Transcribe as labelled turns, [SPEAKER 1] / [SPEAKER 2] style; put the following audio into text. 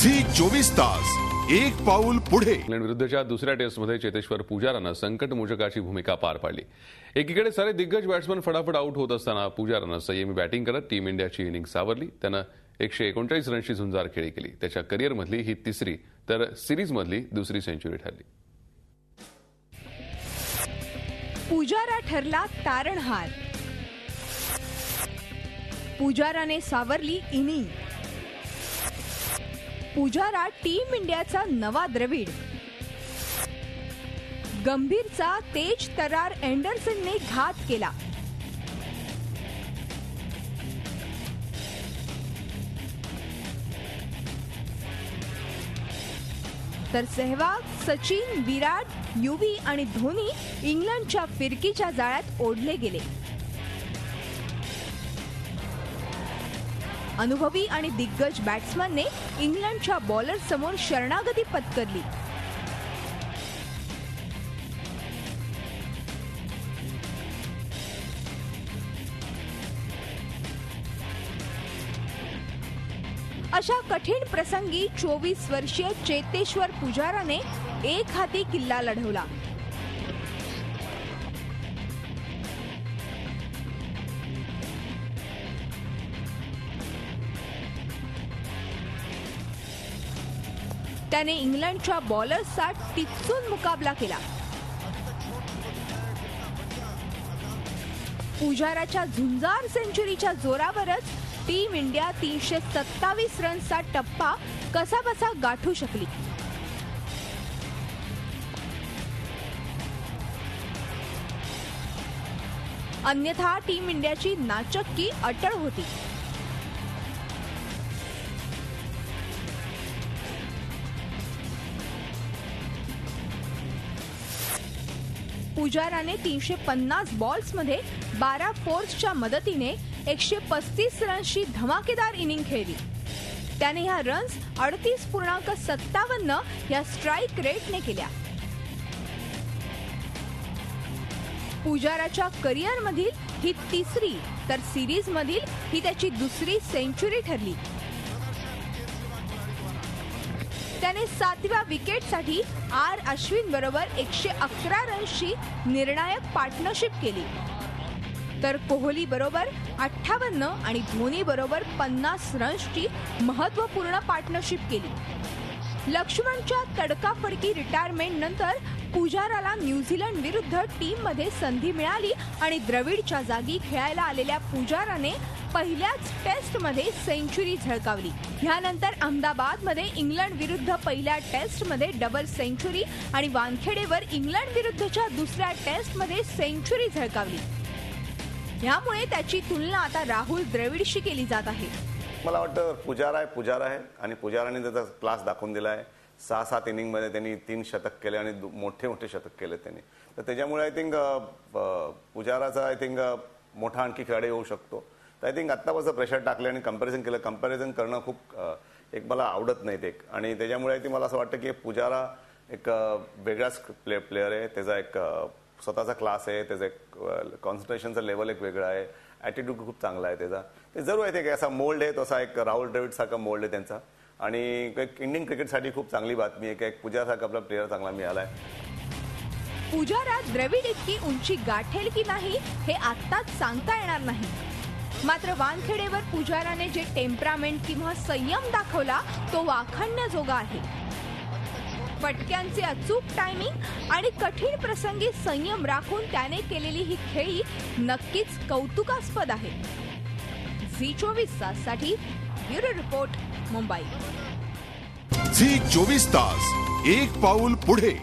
[SPEAKER 1] Zee 24 तास एक पाऊल पुढे।
[SPEAKER 2] इंग्लंड विरुद्धच्या दुसऱ्या टेस्टमध्ये चेतेश्वर पुजारानं संकटमोचकाची भूमिका पार पाडली। एकीकडे सारे दिग्गज बॅट्समन फटाफट आउट होत असताना पुजारानं संयमी बॅटिंग करत टीम इंडियाची इनिंग सावरली। त्यानं 139 रनची झुंजार खेळी केली। त्याच्या करिअरमधली ही तिसरी तर सिरीजमधली दुसरी सेंचुरी ठरली।
[SPEAKER 3] पुजारा ठरला तारणहार। पुजाराने सावरली इनिंग। पुजारा टीम इंडियाचा नवा द्रविड। गंभीरचा तेज तरार अँडरसनने घात केला। तर सेहवाग, सचिन, विराट, युवी आणि धोनी इंग्लंडच्या फिरकीच्या जाळ्यात ओढले गेले। अनुभवी आणि दिग्गज बॅट्समनने इंग्लंडच्या बॉलर समोर शरणागती पत्करली। अशा कठीण प्रसंगी 24 वर्षीय चेतेश्वर पुजाराने एक हाती किल्ला लढवला। त्याने इंग्लंडच्या बॉलर्सचा टिच्चून मुकाबला केला। पुजाराच्या झुंजार सेंचुरीच्या जोरावरच टीम इंडिया 327 रन्सचा टप्पा कसाबसा गाठू शकली। अन्यथा टीम इंडियाची नाचक्की अटळ होती। पुजाराने 350 बॉल्समध्ये 12 फोर्सच्या मदतीने 135 रन्सची धमाकेदार इनिंग खेळली। त्याने ह्या रन्स 38.57 या स्ट्राइक रेटने केल्या। पुजाराच्या करिअरमधील ही तिसरी तर सिरीजमधील ही त्याची दुसरी सेंचुरी ठरली। त्याने 7व्या विकेटसाठी आर अश्विन बरोबर 111 रन्सची निर्णायक पार्टनरशिप केली। तर कोहली बरोबर 58 आणि धोनी बरोबर 50 रन्सची महत्त्वपूर्ण पार्टनरशिप केली। लक्ष्मणच्या तडकाफडकी रिटायरमेंट नंतर पुजाराला न्यूझीलंड विरुद्ध टीममध्ये संधी मिळाली आणि द्रविडच्या जागी खेळायला आलेल्या पुजाराने पहिल्याच टेस्टमध्ये सेंचुरी झळकावली। यानंतर अहमदाबादमध्ये इंग्लंड विरुद्ध पहिल्या टेस्टमध्ये डबल सेंचुरी आणि वानखेडेवर इंग्लंड विरुद्धच्या दुसऱ्या टेस्टमध्ये सेंचुरी झळकावली। यामुळे त्याची तुलना आता राहुल द्रविडशी केली जात आहे।
[SPEAKER 4] मला वाटतं पुजारा आहे आणि पुजाराने त्याचा क्लास दाखवून दिलाय। 6-7 इनिंगमध्ये त्यांनी 3 शतक केले आणि मोठे शतक केले त्यांनी। तर त्याच्यामुळे आय थिंक पुजाराचा मोठा आणखी खेळाडू होऊ शकतो। तर आय थिंक आत्तापासून प्रेशर टाकले आणि कंपॅरिझन करणं खूप एक मला आवडत नाही ते। आणि त्याच्यामुळे मला असं वाटतं की पुजारा एक वेगळाच प्लेअर आहे। त्याचा एक स्वतःचा क्लास आहे, त्याचा एक कॉन्सन्ट्रेशनचा लेवल एक वेगळा आहे, ॲटिट्यूड खूप चांगला आहे त्याचा। ते जरूर आहे की असा मोल्ड आहे, तसा एक राहुल द्रविड सारखा मोल्ड आहे त्यांचा। आणि एक इंडियन क्रिकेटसाठी खूप चांगली बातमी आहे की एक पुजारासारखा आपला प्लेअर चांगला मिळालाय।
[SPEAKER 3] पुजारा द्रविड इतकी उंची गाठेल की नाही हे आत्ताच सांगता येणार नाही। मात्र वानखेडेवर पुजाराने जे टेम्परामेंट किंवा संयम दाखवला तो वाखाणण्याजोगा आहे। फटक्यांचे अचूक टायमिंग आणि कठीण प्रसंगी संयम राखून त्याने केलेली ही खेळी नक्कीच कौतुकास्पद आहे। झी 24 ताससाठी ब्युरो रिपोर्ट, मुंबई।
[SPEAKER 1] झी 24 तास एक पाऊल पुढे।